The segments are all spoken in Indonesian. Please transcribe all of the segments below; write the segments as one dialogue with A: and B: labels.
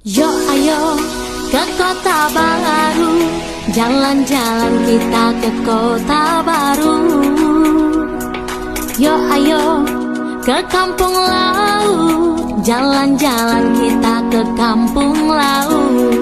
A: Yo ayo ke kota baru, jalan-jalan kita ke kota baru. Yo ayo ke kampung laut, jalan-jalan kita ke kampung laut.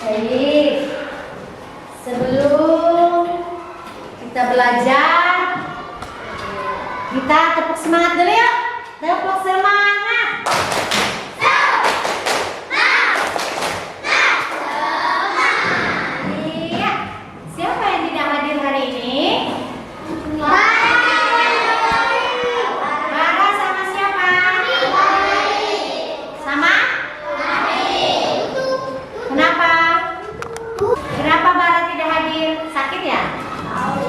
B: Baik, sebelum kita belajar, kita tepuk semangat dulu yuk. Tepuk semangat. Iya, siapa yang tidak hadir hari ini? Bara sama siapa? Sama? Kenapa? Kenapa Bara tidak hadir? Sakit ya?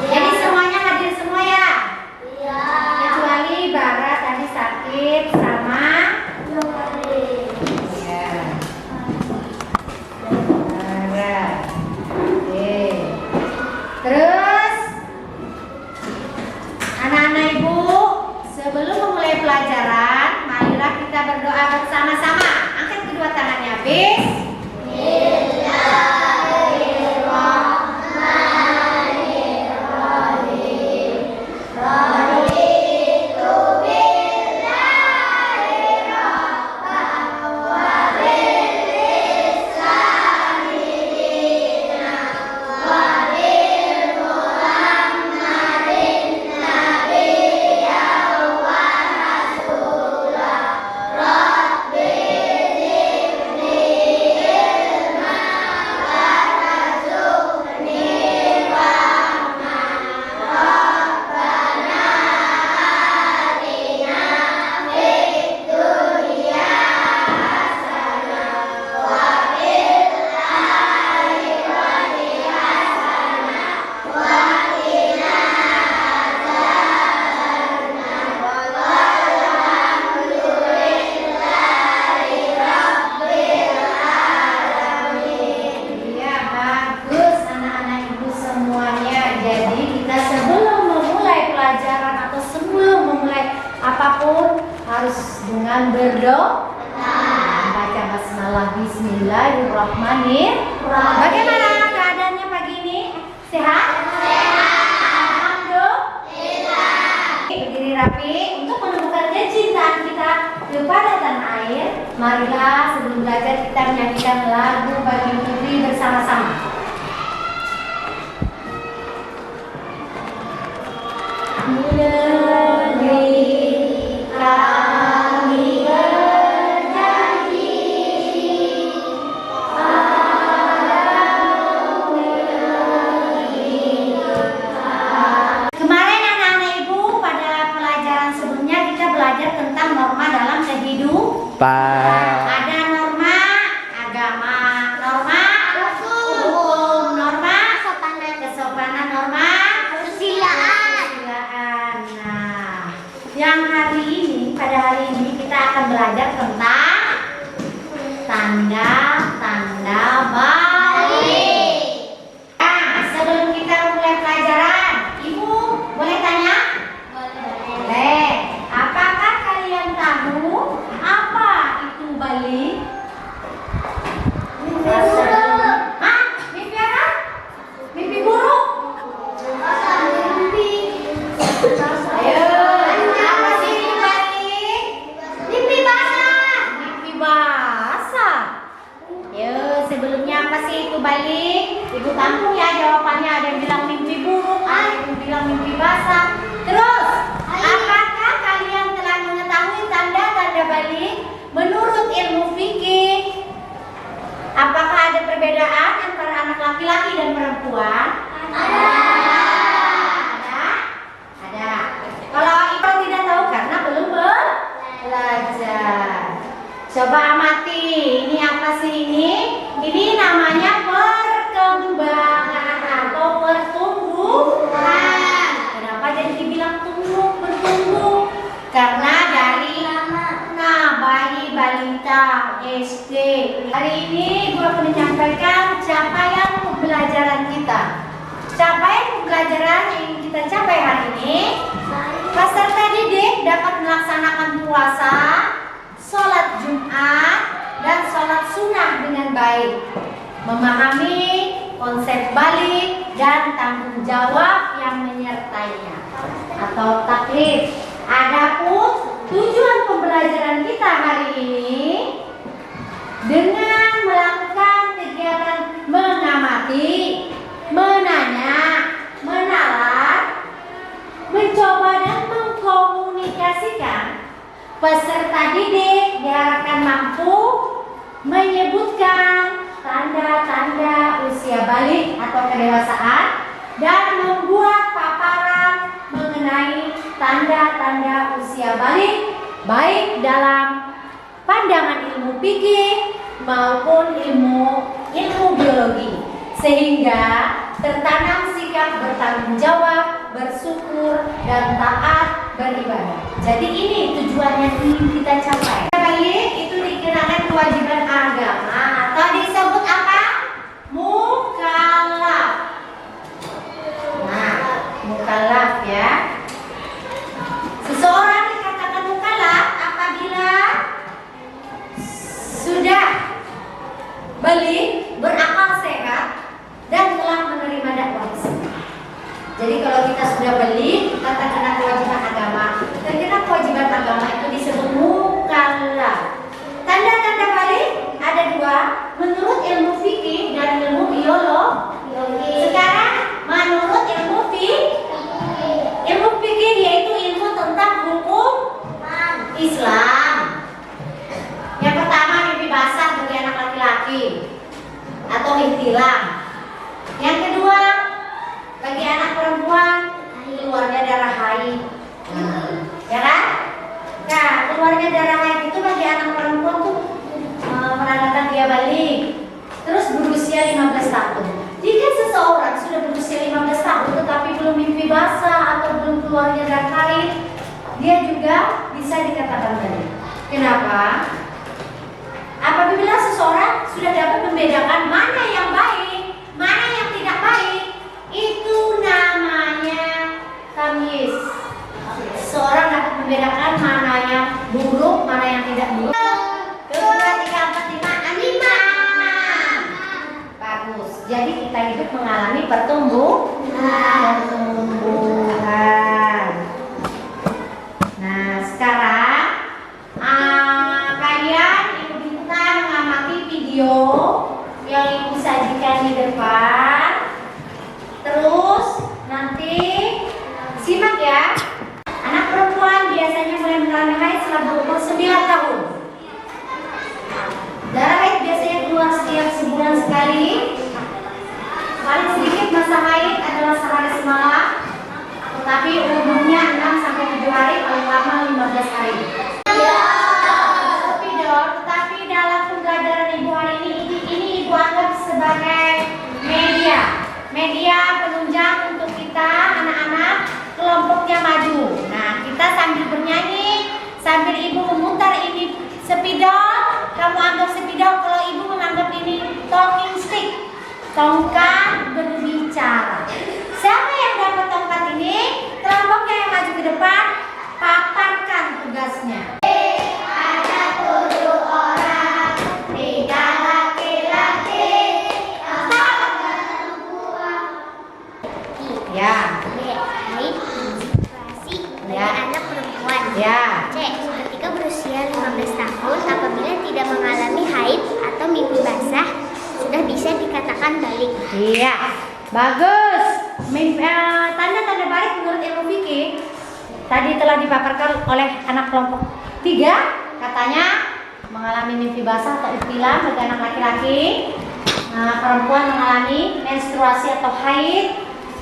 B: Jadi semuanya hadir semua ya? Iya. Kecuali Bara tadi sakit sama ya. Bara. Oke. Terus anak-anak ibu, sebelum memulai pelajaran, marilah kita berdoa bersama-sama. Angkat kedua tangannya, bis. Apapun harus dengan berdoa, baca basmalah, bismillahirrahmanirrahim. Bagaimana keadaannya pagi ini? Sehat? Alhamdulillah. Berdiri rapi untuk menunjukkan kecintaan kita kepada tanah air. Marilah sebelum belajar kita menyanyikan lagu Bagi Putri bersama-sama. Kami berjanji kemarin anak-anak ibu pada pelajaran sebelumnya kita belajar tentang norma dalam kehidupan. Ada norma agama, norma hukum, norma kesopanan, norma kesusilaan. Nah, yang pada hari ini kita akan belajar tentang tanda-tanda balik. Nah, sebelum kita mulai pelajaran, Ibu boleh tanya? Boleh. Apakah kalian tahu apa itu balik? Mimpi buruk. Hah? Mimpi apa? Mimpi buruk? Mimpi. Ayo. Sebelumnya apa sih itu balik? Ibu tampung ya jawabannya. Ada yang bilang mimpi buruk, ada yang bilang mimpi basah. Terus, apakah kalian telah mengetahui tanda-tanda balik menurut ilmu fikih? Apakah ada perbedaan antara anak laki-laki dan perempuan? Ada. Kalau ibu tidak tahu karena belum belajar. Coba amati, ini apa sih ini? Ini namanya menyampaikan capaian pembelajaran kita. Capaian pembelajaran yang ingin kita capai hari ini, peserta didik dapat melaksanakan puasa, sholat Jumat, dan sholat sunnah dengan baik, memahami konsep balik dan tanggung jawab yang menyertainya atau taklif. Adapun tujuan pembelajaran kita hari ini dengan melakukan kegiatan mengamati, menanya, menalar, mencoba dan mengkomunikasikan, peserta didik diharapkan mampu menyebutkan tanda-tanda usia balik atau kedewasaan dan membuat paparan mengenai tanda-tanda usia balik baik dalam pandangan ilmu fikih maupun ilmu biologi, sehingga tertanam sikap bertanggung jawab, bersyukur, dan taat beribadah. Jadi ini tujuan yang ingin kita capai. Balik itu dikenakan kewajiban agama atau disebut apa? Mukallaf. Nah, mukallaf ya. Seseorang dikatakan mukallaf apabila sudah balik, berakal sehat, dan telah menerima dakwah Islam. Jadi kalau kita sudah balik, kita terkena kewajiban agama. Terkena kewajiban agama itu disebut mukallaf. Tanda-tanda balik ada dua, menurut ilmu fikih dan ilmu biologi. Sekarang menurut ilmu fikih yaitu ilmu tentang hukum Islam. Yang pertama, mimpi basah bagi anak laki-laki atau ihtilam. Yang kedua, bagi anak perempuan keluarnya darah haid. Ya kan? Nah, keluarnya darah haid itu bagi anak perempuan tuh menandakan dia balik. Terus berusia 15 tahun. Jika seseorang sudah berusia 15 tahun tetapi belum mimpi basah atau belum keluarnya darah haid, dia juga bisa dikatakan balik. Kenapa? Apabila seseorang sudah dapat membedakan mana yang baik, mana yang tidak baik, itu namanya tamyiz. Seseorang dapat membedakan mana yang buruk, mana yang tidak buruk. 2, 3, 4, 5. Bagus. Jadi kita hidup mengalami pertumbuhan. Nah, sekarang kalian diminta mengamati video yang ibu sajikan di depan. Terus nanti simak ya. Anak perempuan biasanya mulai mengalami haid setelah berumur 9 tahun. Darah haid biasanya keluar setiap sebulan sekali. Paling sedikit masa haid adalah sehari semalam, tetapi umumnya 6-7 hari, paling lama 15 hari. Tetapi dalam pembelajaran ibu hari ini ibu anggap sebagai media penunjang untuk kita anak-anak kelompoknya maju. Nah, kita sambil bernyanyi, sambil ibu memutar ini spidol, kamu anggap spidol, kalau ibu menganggap ini talking stick, tongkat berbicara. Siapa yang dapat tongkat ini? Kelompoknya yang maju ke depan, paparkan tugasnya. Ada 7 orang, 3 laki-laki, 4 perempuan. Ya.
C: Haid menstruasi bagi anak perempuan.
B: Ya.
C: C. Ketika berusia 15 tahun apabila tidak mengalami haid atau mimpi basah sudah bisa dikatakan balik.
B: Iya. Bagus. Tanda-tanda balik menurut ilmu fikih tadi telah dipaparkan oleh anak kelompok 3. Katanya mengalami mimpi basah atau ihtilam bagi anak laki-laki. Perempuan mengalami menstruasi atau haid.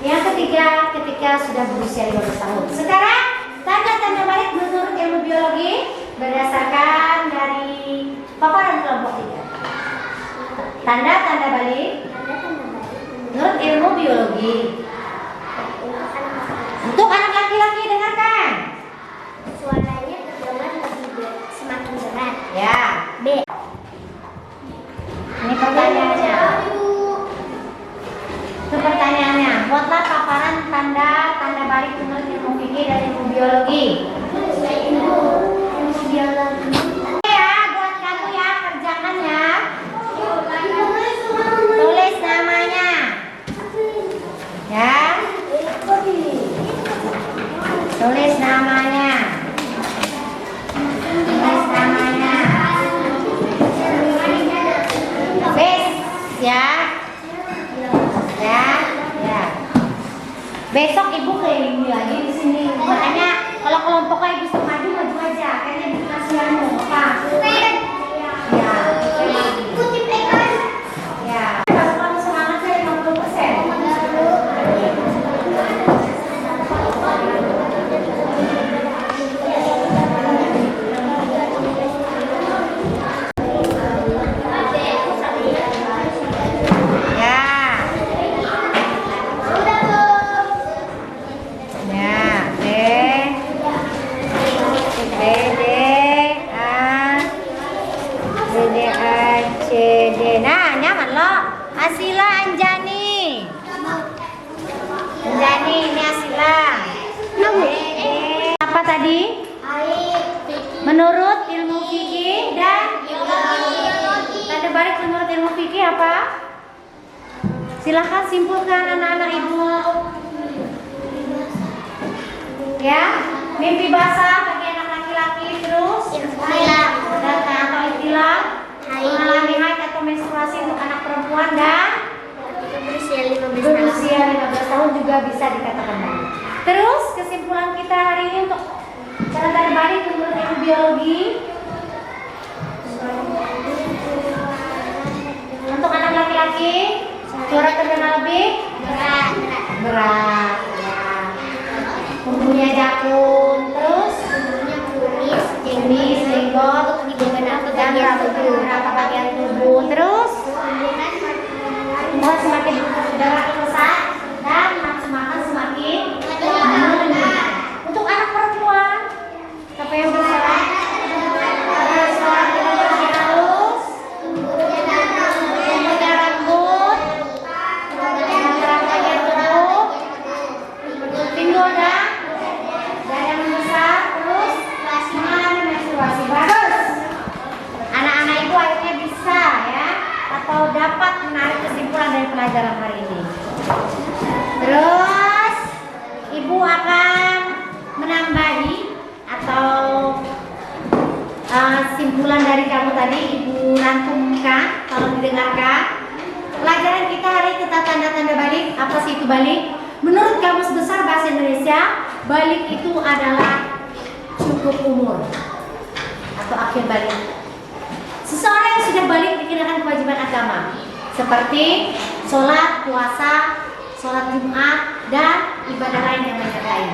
B: Yang ketiga, ketika sudah berusia 15 tahun. Sekarang, tanda-tanda balik menurut ilmu biologi berdasarkan dari paparan kelompok 3. Tanda-tanda balik menurut ilmu biologi. Untuk anak laki-laki, dengarkan.
C: Suaranya terdengar semakin berat.
B: Ya.
C: B.
B: Ini pertanyaannya. tanda balik menurut ilmu fikih dan ilmu biologi. Ya, buat kamu ya, kerjakan ya. Tulis namanya. Ya. Tulis namanya. Tulis namanya. Ya. Ya, ya. Besok ibu keliling lagi di sini. Makanya kalau kelompoknya ibu suka maju aja. Kayaknya ibu kasih apa? Ya. Kutip ikan. Ya. Kalau kamu semangat saya 50%. Nah, nyaman lo. Asila Anjani. Anjani, ini Asila. Apa tadi? Menurut ilmu fikih dan tanda balik menurut ilmu fikih apa? Silahkan simpulkan anak-anak ibu. Ya, mimpi basah bagi anak laki-laki terus. Dan atau istilah mengalami haid atau menstruasi untuk anak perempuan dan berusia 15 tahun juga bisa dikatakan balik. Terus kesimpulan kita hari ini untuk cara tanda balik menurut ilmu biologi. Untuk anak laki-laki corak terkenal lebih berat. Ya. Mempunyai jakun, terus kumis, jenggot, dan beberapa bagian tubuh. Terus semakin darah besar dan nafsu makan semakin meningkat. Untuk anak perempuan, siapa yang besar? Seorang tidak bersih halus, punya rambut, beberapa bagian tubuh, pinggul dan dada membesar, terus mengalami menstruasi. Bagus. Anak-anak ibu akhirnya bisa ya, atau dapat menarik kesimpulan dari pelajaran hari ini. Terus ibu akan menambahi atau simpulan dari kamu tadi ibu rangkumkan kalau didengarkan. Pelajaran kita hari ini tentang tanda-tanda balik. Apa sih itu balik? Menurut Kamus Besar Bahasa Indonesia, balik itu adalah cukup umur atau akhir balik. Seseorang yang sudah balik dikenakan kewajiban agama seperti sholat, puasa, sholat Jumat, dan ibadah lain yang menyertai.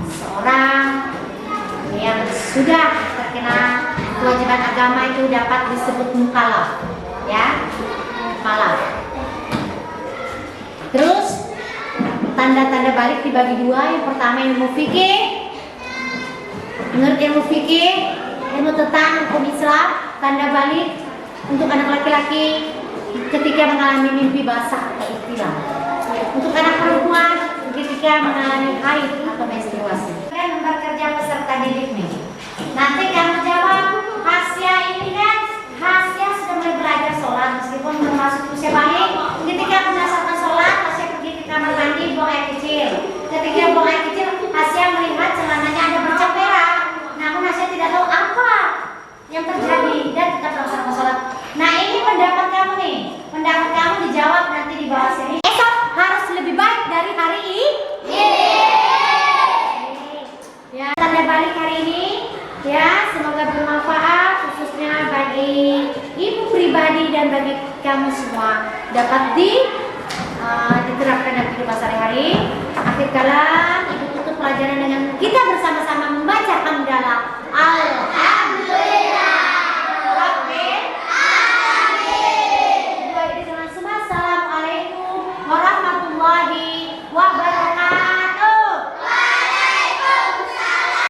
B: Seorang yang sudah terkena kewajiban agama itu dapat disebut mukallaf, ya, mukallaf. Terus tanda-tanda balik dibagi dua. Yang pertama ilmu fikih. Menurut ilmu fikih, ilmu tentang hukum Islam, tanda balik untuk anak laki-laki ketika mengalami mimpi basah atau ihtilam. Untuk anak perempuan ketika mengalami haid atau menstruasi. Kalian lembar kerja peserta didik nih. Nanti kamu jawab, Hasya ini kan Hasya sudah mulai belajar sholat meskipun belum masuk usia balik. Ketika melaksanakan sholat, Hasya pergi ke kamar mandi buang air kecil. Ketika buang air kecil, Hasya melihat celananya ada bercak merah. Namun Hasya tidak tahu apa yang terjadi dan tetap melaksanakan sholat. Nah, ini pendapat kamu nih. Pendapat kamu dijawab nanti di bawah sini. Esok harus lebih baik dari hari ini. Ya, tanda balik hari ini. Ya, semoga bermanfaat khususnya bagi ibu pribadi dan bagi kamu semua dapat diterapkan dalam kehidupan sehari-hari. Akhir kala ibu tutup pelajaran dengan kita bersama-sama membaca hamdalah Al-Fatihah.